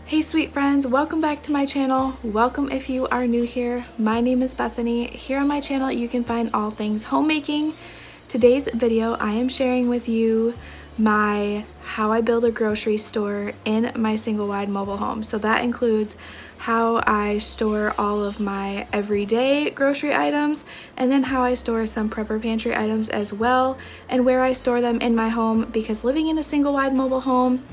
Hey sweet friends, welcome back to my channel. Welcome if you are new here. My name is Bethany. Here on my channel you can find all things homemaking. Today's video I am sharing with you how I build a grocery store in my single wide mobile home. So that includes how I store all of my everyday grocery items, and then how I store some prepper pantry items as well, and where I store them in my home, because living in a single wide mobile home,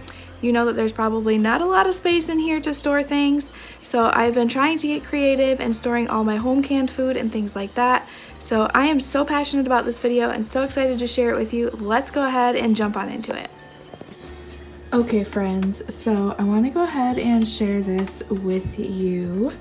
you know that there's probably not a lot of space in here to store things. So I've been trying to get creative and storing all my home canned food and things like that. So I am so passionate about this video and so excited to share it with you. Let's go ahead and jump on into it. Okay friends, so I want to go ahead and share this with you.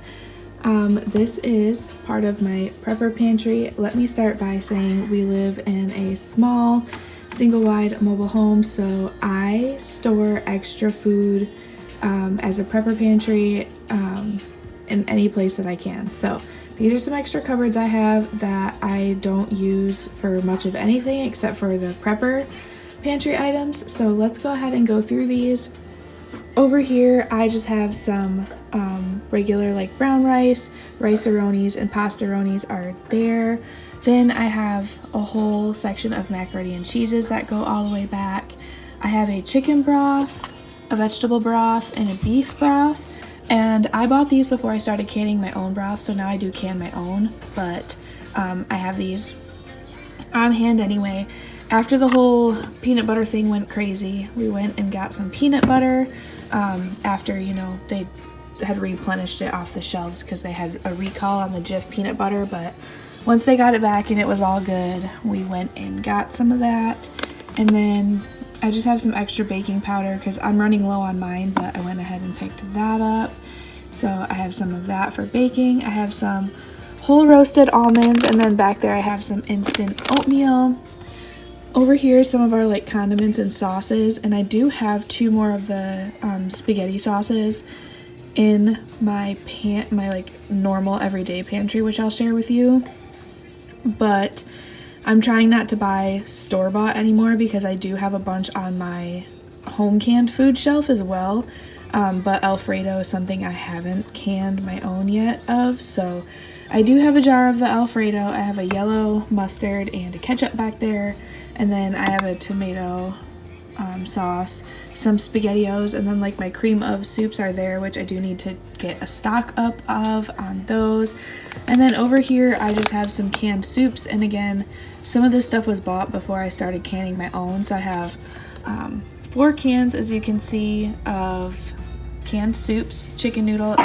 This is part of my prepper pantry. Let me start by saying we live in a small single wide mobile home, so I store extra food as a prepper pantry in any place that I can. So these are some extra cupboards I have that I don't use for much of anything except for the prepper pantry items. So let's go ahead and go through these. Over here I just have some regular like brown rice, rice-a-ronis, and pasta-ronis are there. Then I have a whole section of macaroni and cheeses that go all the way back. I have a chicken broth, a vegetable broth, and a beef broth. And I bought these before I started canning my own broth, so now I do can my own, but I have these on hand anyway. After the whole peanut butter thing went crazy, we went and got some peanut butter after, you know, they had replenished it off the shelves because they had a recall on the Jif peanut butter, but once they got it back and it was all good, we went and got some of that. And then I just have some extra baking powder because I'm running low on mine, but I went ahead and picked that up. So I have some of that for baking. I have some whole roasted almonds, and then back there I have some instant oatmeal. Over here some of our like condiments and sauces, and I do have two more of the spaghetti sauces in my like normal everyday pantry, which I'll share with you. But I'm trying not to buy store-bought anymore because I do have a bunch on my home canned food shelf as well. But Alfredo is something I haven't canned my own yet of, so I do have a jar of the Alfredo. I have a yellow mustard and a ketchup back there, and then I have a tomato sauce, some SpaghettiOs, and then like my cream of soups are there, which I do need to get a stock up of on those. And then over here I just have some canned soups, and again some of this stuff was bought before I started canning my own. So I have 4 cans, as you can see, of canned soups: chicken noodle,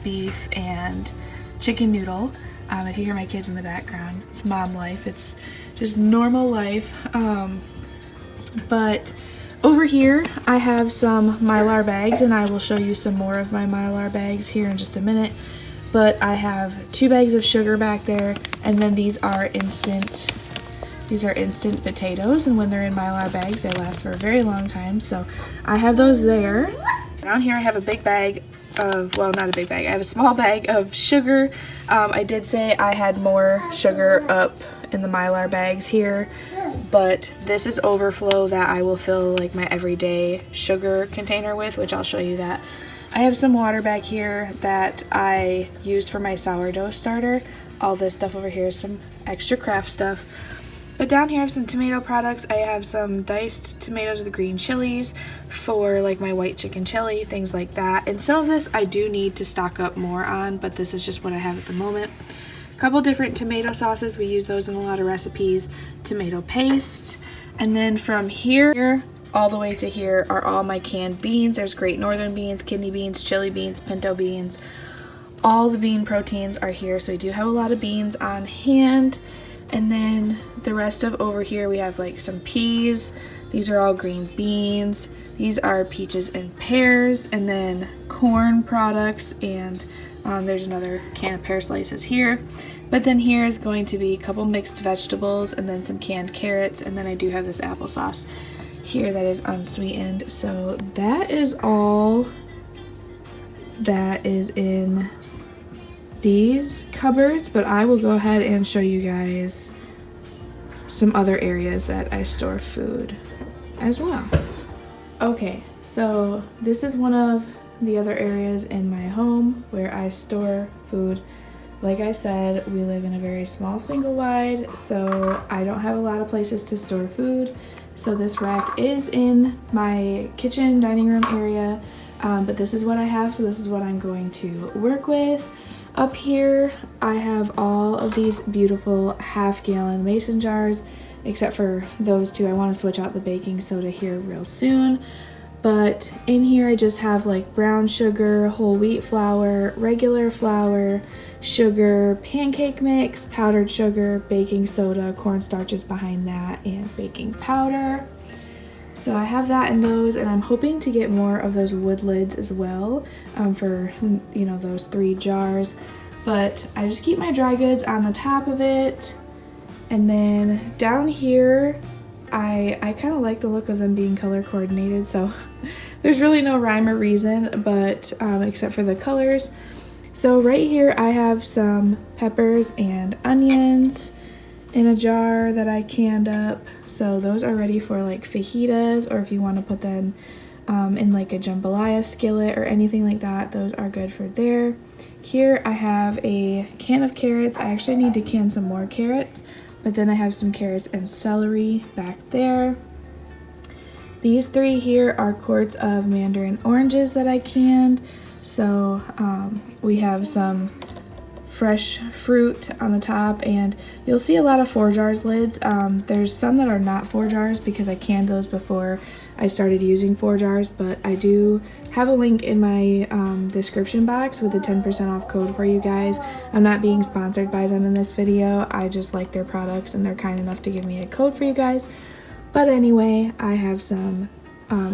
beef, and chicken noodle. If you hear my kids in the background, it's mom life, it's just normal life. But over here I have some Mylar bags, and I will show you some more of my Mylar bags here in just a minute. But I have 2 bags of sugar back there, and then these are instant potatoes, and when they're in Mylar bags they last for a very long time, so I have those there. Down here I have a big bag of, well, not a big bag, I have a small bag of sugar. I did say I had more sugar up in the Mylar bags here, but this is overflow that I will fill like my everyday sugar container with, which I'll show you that. I have some water back here that I use for my sourdough starter. All this stuff over here is some extra craft stuff. But down here I have some tomato products. I have some diced tomatoes with green chilies for like my white chicken chili, things like that. And some of this I do need to stock up more on, but this is just what I have at the moment. A couple different tomato sauces, we use those in a lot of recipes. Tomato paste. And then from here all the way to here are all my canned beans. There's Great Northern beans, kidney beans, chili beans, pinto beans. All the bean proteins are here, so we do have a lot of beans on hand. And then the rest of over here we have like some peas. These are all green beans. These are peaches and pears, and then corn products, and there's another can of pear slices here. But then here is going to be a couple mixed vegetables, and then some canned carrots, and then I do have this applesauce here that is unsweetened. So that is all that is in these cupboards, but I will go ahead and show you guys some other areas that I store food as well. Okay, so this is one of the other areas in my home where I store food. Like I said, we live in a very small single wide, so I don't have a lot of places to store food. So this rack is in my kitchen dining room area, but this is what I have, so this is what I'm going to work with. Up here I have all of these beautiful half-gallon mason jars, except for those two. I want to switch out the baking soda here real soon. But in here I just have like brown sugar, whole wheat flour, regular flour, sugar, pancake mix, powdered sugar, baking soda, cornstarch is behind that, and baking powder. So I have that in those, and I'm hoping to get more of those wood lids as well for, you know, those 3 jars. But I just keep my dry goods on the top of it. And then down here, I kind of like the look of them being color coordinated, so there's really no rhyme or reason, but except for the colors. So right here I have some peppers and onions in a jar that I canned up. So those are ready for like fajitas, or if you want to put them in like a jambalaya skillet or anything like that, those are good for there. Here I have a can of carrots. I actually need to can some more carrots, but then I have some carrots and celery back there. These 3 here are quarts of mandarin oranges that I canned. So we have some fresh fruit on the top, and you'll see a lot of 4 jars lids. There's some that are not 4 jars because I canned those before I started using 4 jars, but I do have a link in my description box with a 10% off code for you guys. I'm not being sponsored by them in this video. I just like their products and they're kind enough to give me a code for you guys. But anyway, I have some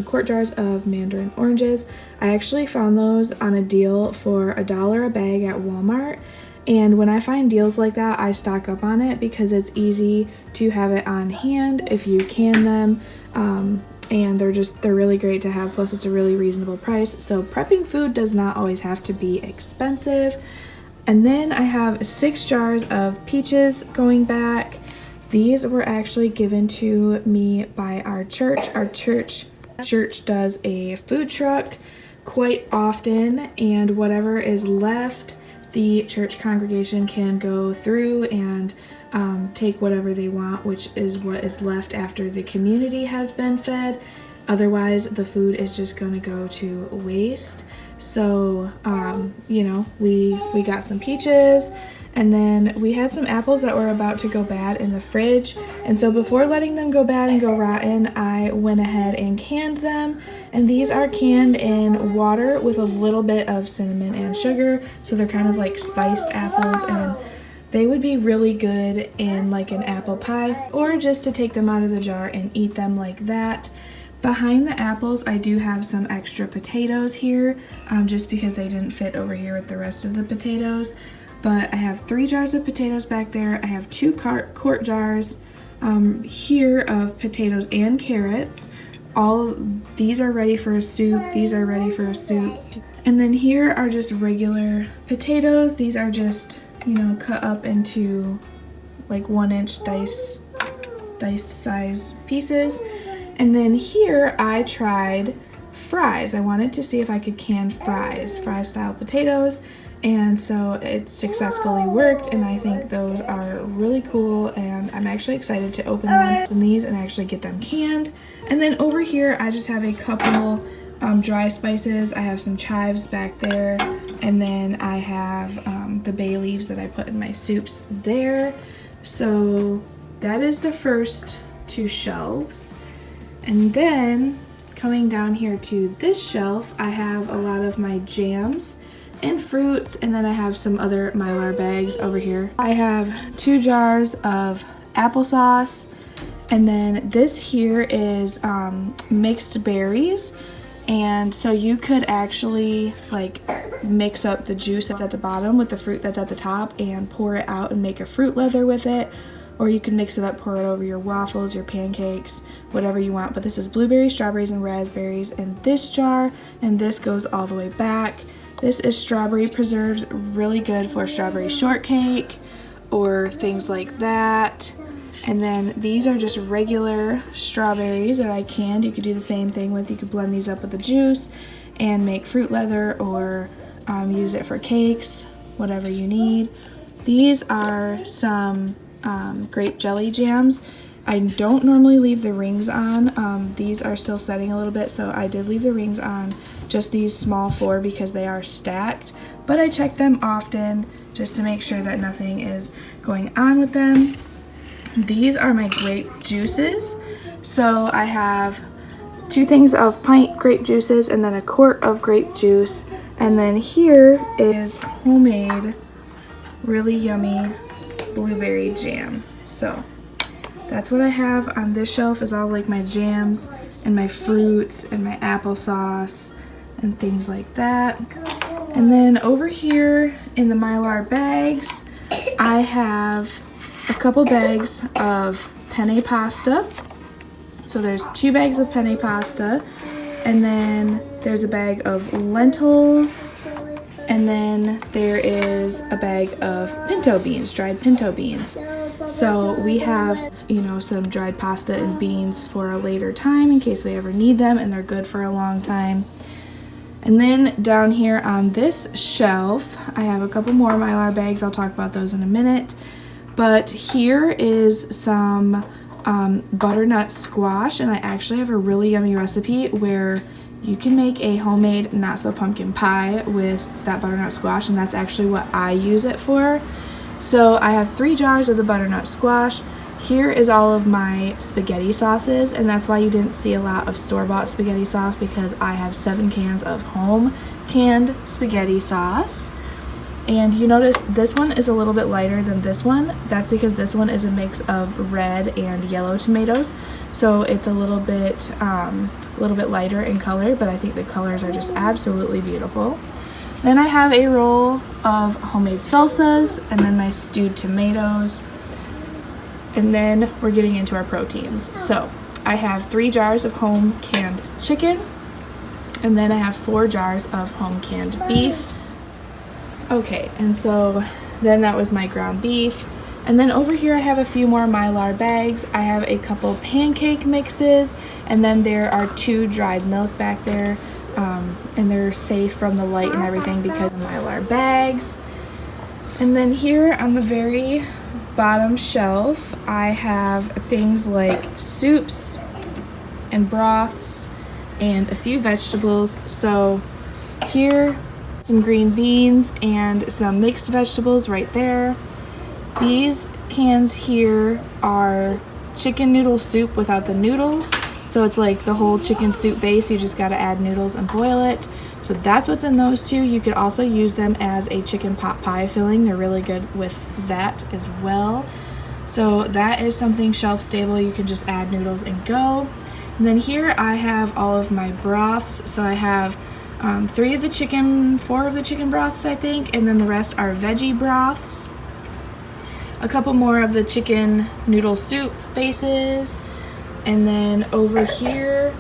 quart jars of mandarin oranges. I actually found those on a deal for $1 a bag at Walmart. And when I find deals like that, I stock up on it because it's easy to have it on hand if you can them. And they're really great to have, plus it's a really reasonable price. So prepping food does not always have to be expensive. And then I have 6 jars of peaches going back. These were actually given to me by our church. Our church does a food truck quite often, and whatever is left, the church congregation can go through and take whatever they want, which is what is left after the community has been fed. Otherwise, the food is just going to go to waste. So, you know, we got some peaches, and then we had some apples that were about to go bad in the fridge. And so before letting them go bad and go rotten, I went ahead and canned them. And these are canned in water with a little bit of cinnamon and sugar. So they're kind of like spiced apples, and they would be really good in like an apple pie, or just to take them out of the jar and eat them like that. Behind the apples, I do have some extra potatoes here, just because they didn't fit over here with the rest of the potatoes. But I have 3 jars of potatoes back there. I have 2 quart jars here of potatoes and carrots. All these are ready for a soup. These are ready for a soup. And then here are just regular potatoes. These are just, you know, cut up into like 1-inch diced size pieces. And then here I tried fries. I wanted to see if I could can fry style potatoes, and so it successfully worked, and I think those are really cool, and I'm actually excited to open them in these and actually get them canned. And then over here I just have a couple dry spices. I have some chives back there, and then I have the bay leaves that I put in my soups there. So that is the first 2 shelves. And then coming down here to this shelf, I have a lot of my jams and fruits, and then I have some other Mylar bags over here. I have 2 jars of applesauce, and then this here is mixed berries. And so you could actually like mix up the juice that's at the bottom with the fruit that's at the top and pour it out and make a fruit leather with it. Or you can mix it up, pour it over your waffles, your pancakes, whatever you want. But this is blueberries, strawberries, and raspberries in this jar, and this goes all the way back. This is strawberry preserves, really good for strawberry shortcake or things like that. And then these are just regular strawberries that I canned. You could do the same thing with, you could blend these up with the juice. and make fruit leather or use it for cakes, whatever you need. These are some grape jelly jams. I don't normally leave the rings on. These are still setting a little bit, so I did leave the rings on, just these small 4 because they are stacked, but I check them often just to make sure that nothing is going on with them. These are my grape juices. So I have 2 things of pint grape juices and then a quart of grape juice. And then here is homemade, really yummy blueberry jam. So that's what I have on this shelf, is all like my jams and my fruits and my applesauce and things like that. And then over here in the Mylar bags, I have a couple bags of penne pasta. So there's 2 bags of penne pasta, and then there's a bag of lentils, and then there is a bag of pinto beans, dried pinto beans. So we have, you know, some dried pasta and beans for a later time in case we ever need them, and they're good for a long time. And then down here on this shelf, I have a couple more Mylar bags. I'll talk about those in a minute. But here is some butternut squash, and I actually have a really yummy recipe where you can make a homemade not so pumpkin pie with that butternut squash, and that's actually what I use it for. So I have 3 jars of the butternut squash. Here is all of my spaghetti sauces, and that's why you didn't see a lot of store-bought spaghetti sauce, because I have 7 cans of home canned spaghetti sauce. And you notice this one is a little bit lighter than this one. That's because this one is a mix of red and yellow tomatoes, so it's a little bit lighter in color, but I think the colors are just absolutely beautiful. Then I have a roll of homemade salsas, and then my stewed tomatoes, and then we're getting into our proteins. So I have 3 jars of home canned chicken, and then I have 4 jars of home canned beef. Okay, and so then that was my ground beef. And then over here I have a few more Mylar bags. I have a couple pancake mixes, and then there are 2 dried milk back there, and they're safe from the light and everything because of Mylar bags. And then here on the very bottom shelf, I have things like soups and broths and a few vegetables. So here, some green beans and some mixed vegetables right there. These cans here are chicken noodle soup without the noodles. So it's like the whole chicken soup base, you just gotta add noodles and boil it. So that's what's in those 2. You could also use them as a chicken pot pie filling. They're really good with that as well. So that is something shelf stable. You can just add noodles and go. And then here I have all of my broths. So I have 4 of the chicken broths, I think, and then the rest are veggie broths. A couple more of the chicken noodle soup bases, and then over here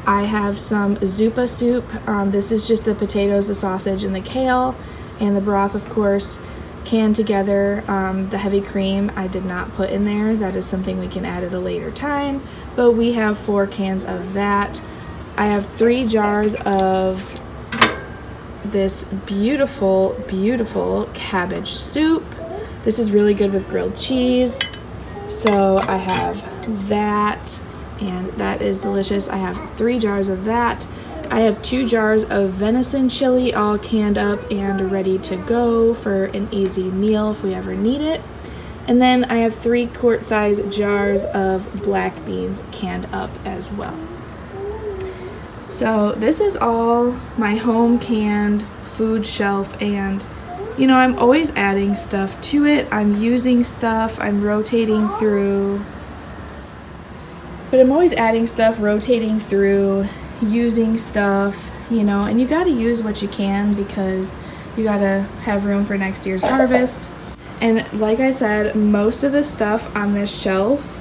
I have some zuppa soup. This is just the potatoes, the sausage, and the kale, and the broth, of course, canned together. The heavy cream I did not put in there. That is something we can add at a later time, but we have 4 cans of that. I have 3 jars of this beautiful, beautiful cabbage soup. This is really good with grilled cheese. So I have that, and that is delicious. I have 3 jars of that. I have 2 jars of venison chili all canned up and ready to go for an easy meal if we ever need it. And then I have 3 quart-size jars of black beans canned up as well. So this is all my home canned food shelf, and you know, I'm always adding stuff to it. I'm using stuff, I'm rotating through, but I'm always adding stuff, rotating through, using stuff, you know, and you got to use what you can because you got to have room for next year's harvest. And like I said, most of the stuff on this shelf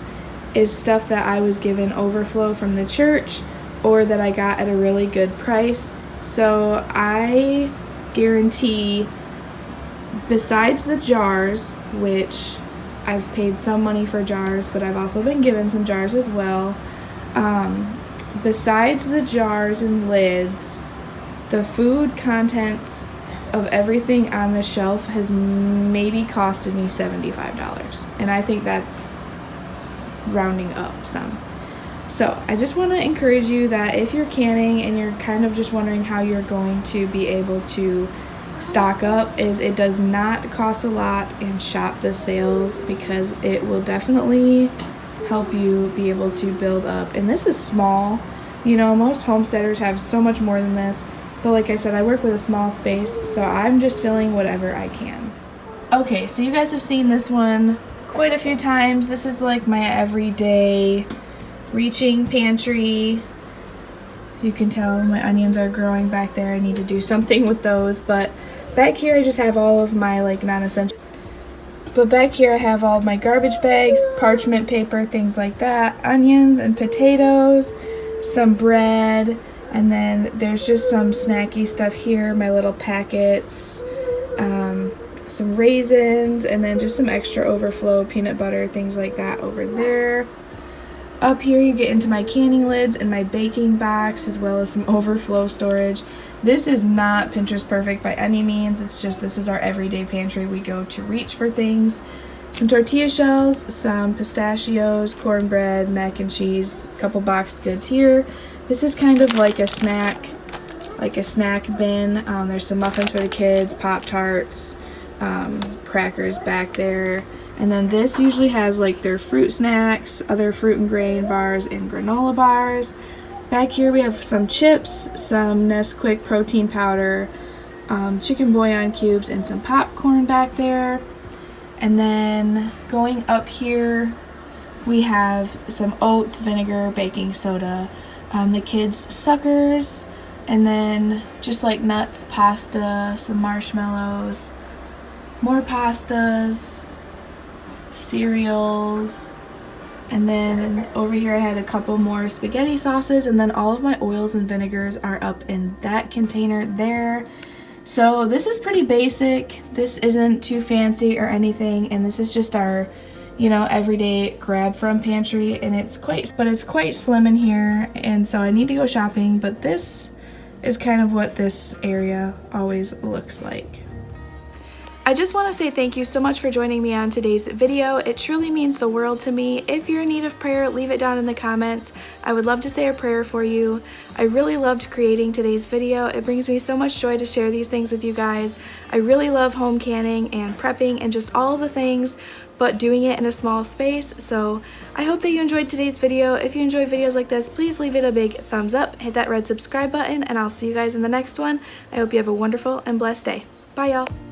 is stuff that I was given overflow from the church or that I got at a really good price. So I guarantee, besides the jars, which I've paid some money for jars, but I've also been given some jars as well. Besides the jars and lids, the food contents of everything on the shelf has maybe costed me $75, and I think that's rounding up some. So I just want to encourage you that if you're canning and you're kind of just wondering how you're going to be able to stock up, is it does not cost a lot, and shop the sales, because it will definitely help you be able to build up. And this is small, you know, most homesteaders have so much more than this, but like I said, I work with a small space, so I'm just filling whatever I can. Okay, so you guys have seen this one quite a few times. This is like my everyday reaching pantry. You can tell my onions are growing back there. I need to do something with those. But back here I just have all of my like non-essential. But back here I have all of my garbage bags, parchment paper, things like that, onions and potatoes, some bread, and then there's just some snacky stuff here, my little packets, some raisins, and then just some extra overflow peanut butter, things like that over there. Up here you get into my canning lids and my baking box, as well as some overflow storage. This is not Pinterest perfect by any means. It's just, this is our everyday pantry. We go to reach for things. Some tortilla shells, some pistachios, cornbread, mac and cheese, a couple boxed goods here. This is kind of like a snack bin. There's some muffins for the kids, Pop-Tarts, crackers back there. And then this usually has like their fruit snacks, other fruit and grain bars, and granola bars. Back here we have some chips, some Nesquik protein powder, chicken bouillon cubes, and some popcorn back there. And then going up here we have some oats, vinegar, baking soda, the kids' suckers, and then just like nuts, pasta, some marshmallows, more pastas, cereals, and then over here I had a couple more spaghetti sauces, and then all of my oils and vinegars are up in that container there. So this is pretty basic. This isn't too fancy or anything, and this is just our, you know, everyday grab from pantry, and it's quite slim in here, and so I need to go shopping, but this is kind of what this area always looks like. I just want to say thank you so much for joining me on today's video. It truly means the world to me. If you're in need of prayer, leave it down in the comments. I would love to say a prayer for you. I really loved creating today's video. It brings me so much joy to share these things with you guys. I really love home canning and prepping and just all of the things, but doing it in a small space. So I hope that you enjoyed today's video. If you enjoy videos like this, please leave it a big thumbs up, hit that red subscribe button, and I'll see you guys in the next one. I hope you have a wonderful and blessed day. Bye, y'all.